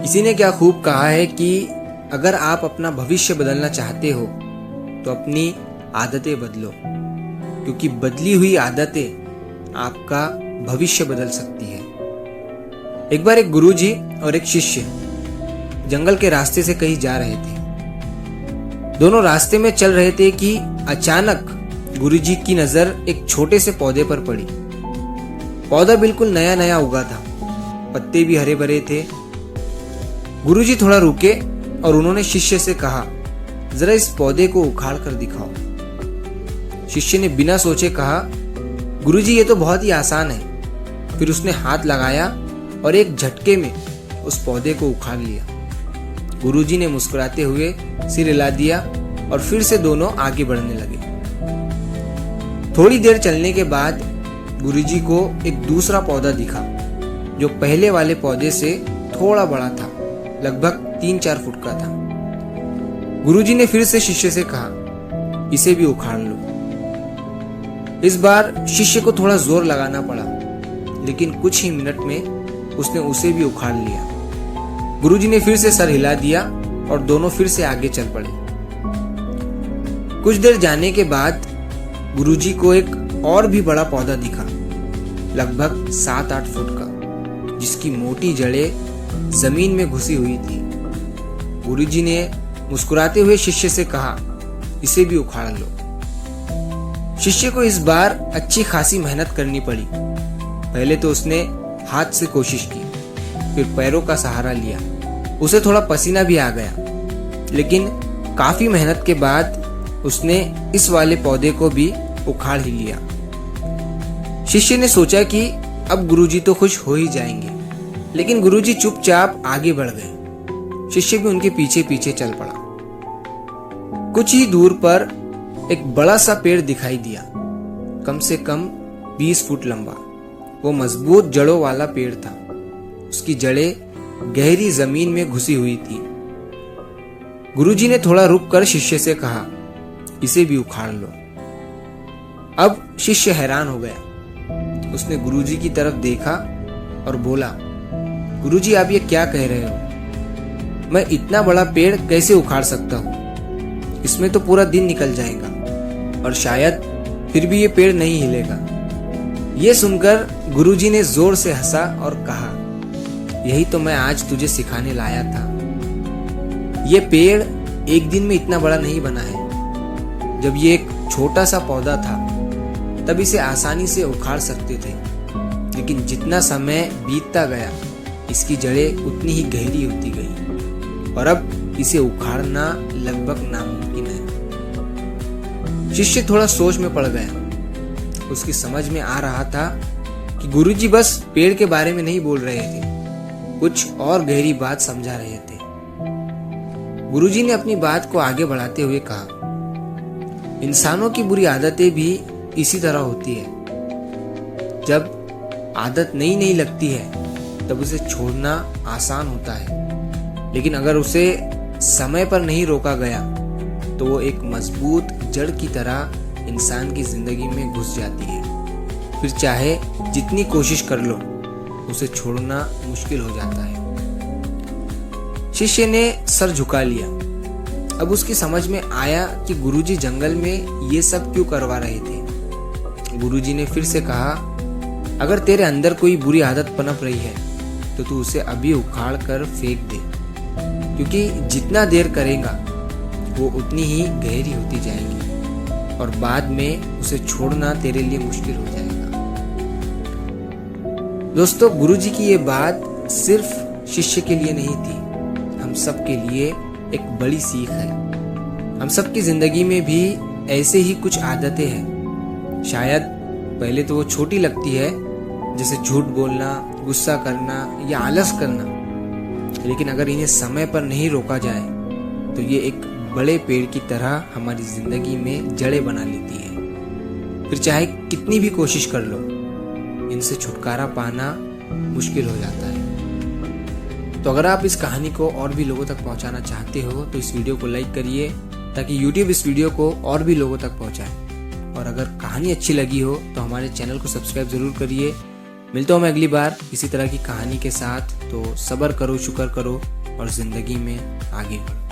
किसी ने क्या खूब कहा है कि अगर आप अपना भविष्य बदलना चाहते हो तो अपनी आदतें बदलो, क्योंकि बदली हुई आदतें आपका भविष्य बदल सकती है। एक बार एक गुरुजी और एक शिष्य जंगल के रास्ते से कहीं जा रहे थे। दोनों रास्ते में चल रहे थे कि अचानक गुरुजी की नजर एक छोटे से पौधे पर पड़ी। पौधा बिल्कुल नया नया उगा था, पत्ते भी हरे भरे थे। गुरुजी थोड़ा रुके और उन्होंने शिष्य से कहा, जरा इस पौधे को उखाड़ कर दिखाओ। शिष्य ने बिना सोचे कहा, गुरुजी ये तो बहुत ही आसान है। फिर उसने हाथ लगाया और एक झटके में उस पौधे को उखाड़ लिया। गुरुजी ने मुस्कुराते हुए सिर हिला दिया और फिर से दोनों आगे बढ़ने लगे। थोड़ी देर चलने के बाद गुरुजी को एक दूसरा पौधा दिखा जो पहले वाले पौधे से थोड़ा बड़ा था, लगभग 3-4 फुट का था। गुरुजी ने फिर से शिष्य से कहा, इसे भी उखाड़ लो। इस बार शिष्य को थोड़ा जोर लगाना पड़ा, लेकिन कुछ ही मिनट में उसने उसे भी उखाड़ लिया। गुरुजी ने फिर से सर हिला दिया और दोनों फिर से आगे चल पड़े। कुछ देर जाने के बाद गुरुजी को एक और भी बड़ा पौधा दिखा, लगभग 7-8 फुट का, जिसकी मोटी जड़ें जमीन में घुसी हुई थी। गुरुजी ने मुस्कुराते हुए शिष्य से कहा, इसे भी उखाड़ लो। शिष्य को इस बार अच्छी खासी मेहनत करनी पड़ी। पहले तो उसने हाथ से कोशिश की, फिर पैरों का सहारा लिया। उसे थोड़ा पसीना भी आ गया, लेकिन काफी मेहनत के बाद उसने इस वाले पौधे को भी उखाड़ ही लिया। शिष्य ने सोचा कि अब गुरुजी तो खुश हो ही जाएंगे, लेकिन गुरुजी चुपचाप आगे बढ़ गए। शिष्य भी उनके पीछे पीछे चल पड़ा। कुछ ही दूर पर एक बड़ा सा पेड़ दिखाई दिया, कम से कम 20 फुट लंबा। वो मजबूत जड़ों वाला पेड़ था। उसकी जड़ें गहरी जमीन में घुसी हुई थी। गुरुजी ने थोड़ा रुक कर शिष्य से कहा, इसे भी उखाड़ लो। अब शिष्य हैरान हो गया। उसने गुरुजी की तरफ देखा और बोला, गुरुजी आप ये क्या कह रहे हो? मैं इतना बड़ा पेड़ कैसे उखाड़ सकता हूँ? इसमें तो पूरा दिन निकल जाएगा और शायद फिर भी ये पेड़ नहीं हिलेगा। ये सुनकर गुरुजी ने जोर से हंसा और कहा, यही तो मैं आज तुझे सिखाने लाया था। ये पेड़ एक दिन में इतना बड़ा नहीं बना है। जब ये एक छोटा सा पौधा था तब इसे आसानी से उखाड़ सकते थे, लेकिन जितना समय बीतता गया इसकी जड़ें उतनी ही गहरी होती गई और अब इसे उखाड़ना लगभग नामुमकिन है। शिष्य थोड़ा सोच में पड़ गया। उसकी समझ में आ रहा था कि गुरुजी बस पेड़ के बारे में नहीं बोल रहे थे, कुछ और गहरी बात समझा रहे थे। गुरुजी ने अपनी बात को आगे बढ़ाते हुए कहा, इंसानों की बुरी आदतें भी इसी तरह होती है। जब आदत नई नई लगती है तब उसे छोड़ना आसान होता है, लेकिन अगर उसे समय पर नहीं रोका गया तो वो एक मजबूत जड़ की तरह इंसान की जिंदगी में घुस जाती है। फिर चाहे जितनी कोशिश कर लो, उसे छोड़ना मुश्किल हो जाता है। शिष्य ने सर झुका लिया। अब उसकी समझ में आया कि गुरुजी जंगल में ये सब क्यों करवा रहे थे। गुरुजी ने फिर से कहा, अगर तेरे अंदर कोई बुरी आदत पनप रही है तो तू उसे अभी उखाड़ कर फेंक दे, क्योंकि जितना देर करेगा वो उतनी ही गहरी होती जाएगी और बाद में उसे छोड़ना तेरे लिए मुश्किल हो जाएगा। दोस्तों, गुरुजी की ये बात सिर्फ शिष्य के लिए नहीं थी, हम सब के लिए एक बड़ी सीख है। हम सबकी जिंदगी में भी ऐसे ही कुछ आदतें हैं। शायद पहले तो वो छोटी लगती है, जैसे झूठ बोलना, गुस्सा करना या आलस करना, लेकिन अगर इन्हें समय पर नहीं रोका जाए तो ये एक बड़े पेड़ की तरह हमारी जिंदगी में जड़ें बना लेती है। फिर चाहे कितनी भी कोशिश कर लो, इनसे छुटकारा पाना मुश्किल हो जाता है। तो अगर आप इस कहानी को और भी लोगों तक पहुंचाना चाहते हो तो इस वीडियो को लाइक करिए, ताकि YouTube इस वीडियो को और भी लोगों तक पहुंचाए। और अगर कहानी अच्छी लगी हो तो हमारे चैनल को सब्सक्राइब जरूर करिए मिलता हूँ मैं अगली बार इसी तरह की कहानी के साथ। तो सब्र करो, शुक्र करो और जिंदगी में आगे बढ़ो।